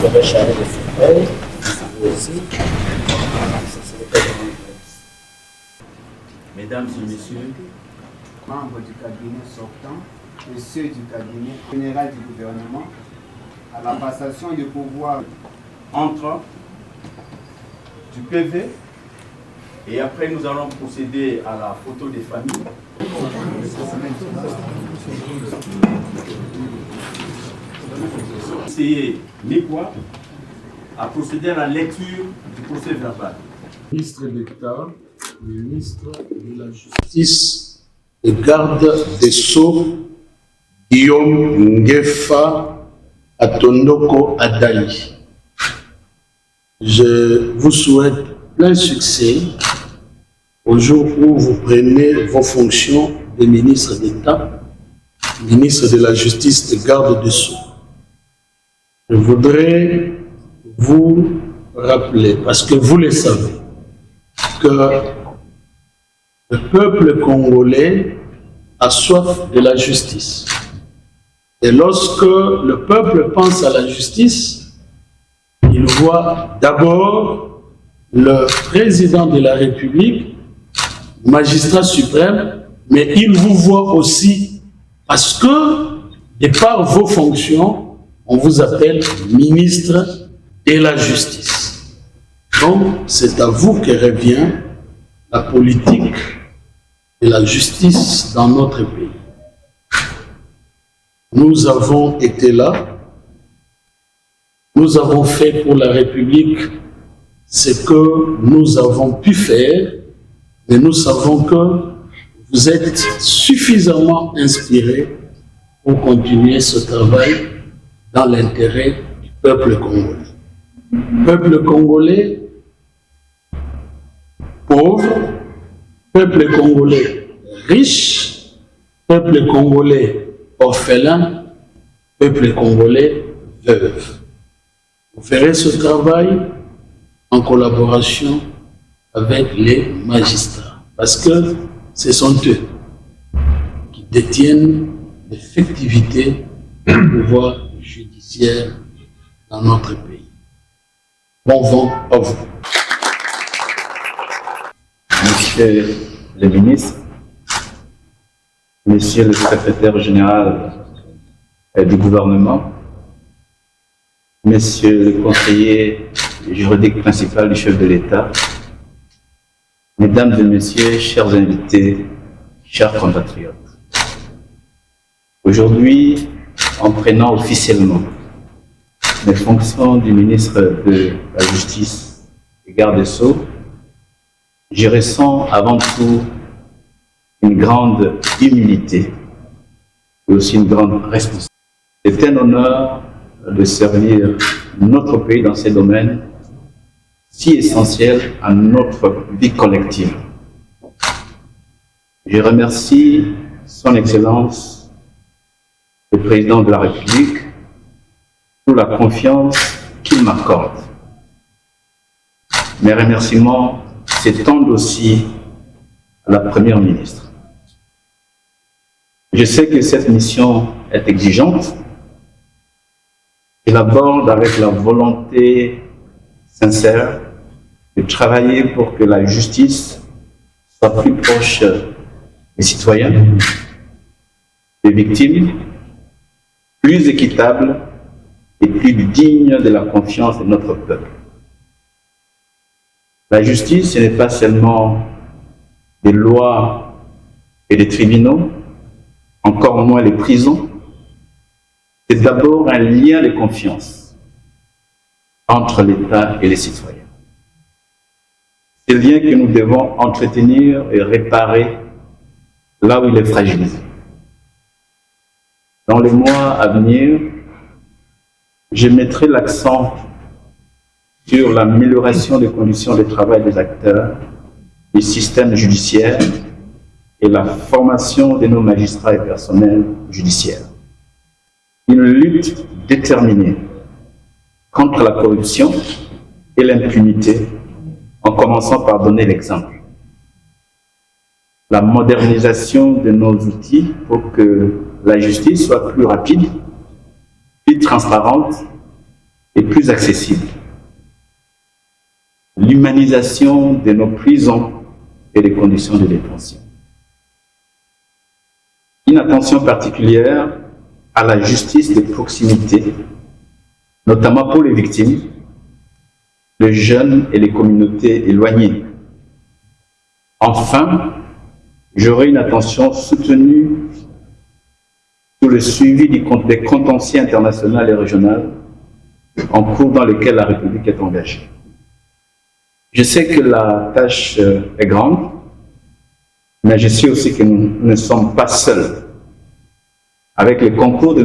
vais charger de fauteuil, vous aussi. Mesdames et messieurs, membres du cabinet sortant et ceux du cabinet général du gouvernement, à la passation du pouvoir entre du PV et après nous allons procéder à la photo des familles. Conseiller Nekwa a procédé à la lecture du procès verbal. Ministre d'État, ministre de la Justice et garde des Sceaux, Guillaume Ngefa Atondoko Adali. Je vous souhaite plein succès au jour où vous prenez vos fonctions de ministre d'État, ministre de la Justice et garde des Sceaux. Je voudrais vous rappeler, parce que vous le savez, que le peuple congolais a soif de la justice. Et lorsque le peuple pense à la justice, il voit d'abord le président de la République, magistrat suprême, mais il vous voit aussi parce que, de par vos fonctions, on vous appelle ministre de la Justice. Donc, c'est à vous que revient la politique de la justice dans notre pays. Nous avons été là, nous avons fait pour la République ce que nous avons pu faire, mais nous savons que vous êtes suffisamment inspirés pour continuer ce travail dans l'intérêt du peuple congolais. Peuple congolais pauvre, peuple congolais riche, peuple congolais orphelin, peuple congolais veuve. Vous ferez ce travail en collaboration avec les magistrats, parce que ce sont eux qui détiennent l'effectivité du pouvoir judiciaire dans notre pays. Bon vent à vous. Monsieur le ministre, Monsieur le secrétaire général du gouvernement, Monsieur le conseiller juridique principal du chef de l'État, Mesdames et Messieurs, chers invités, chers compatriotes. Aujourd'hui, en prenant officiellement les fonctions du ministre de la Justice et garde des Sceaux, je ressens avant tout une grande humilité et aussi une grande responsabilité. C'est un honneur de servir notre pays dans ces domaines si essentiels à notre vie collective. Je remercie Son Excellence, le Président de la République, pour la confiance qu'il m'accorde. Mes remerciements s'étendent aussi à la Première ministre. Je sais que cette mission est exigeante. Je l'aborde avec la volonté sincère de travailler pour que la justice soit plus proche des citoyens, des victimes, plus équitable et plus digne de la confiance de notre peuple. La justice, ce n'est pas seulement des lois et des tribunaux, encore moins les prisons. C'est d'abord un lien de confiance entre l'État et les citoyens. C'est le lien que nous devons entretenir et réparer là où il est fragilisé. Dans les mois à venir, je mettrai l'accent sur l'amélioration des conditions de travail des acteurs du système judiciaire et la formation de nos magistrats et personnels judiciaires. Une lutte déterminée contre la corruption et l'impunité, en commençant par donner l'exemple. La modernisation de nos outils pour que la justice soit plus rapide, plus transparente et plus accessible. L'humanisation de nos prisons et les conditions de détention. Une attention particulière à la justice de proximité, notamment pour les victimes, les jeunes et les communautés éloignées. Enfin, j'aurai une attention soutenue sur le suivi des contentieux internationaux et régionaux en cours dans lesquels la République est engagée. Je sais que la tâche est grande, mais je sais aussi que nous ne sommes pas seuls. Avec le concours de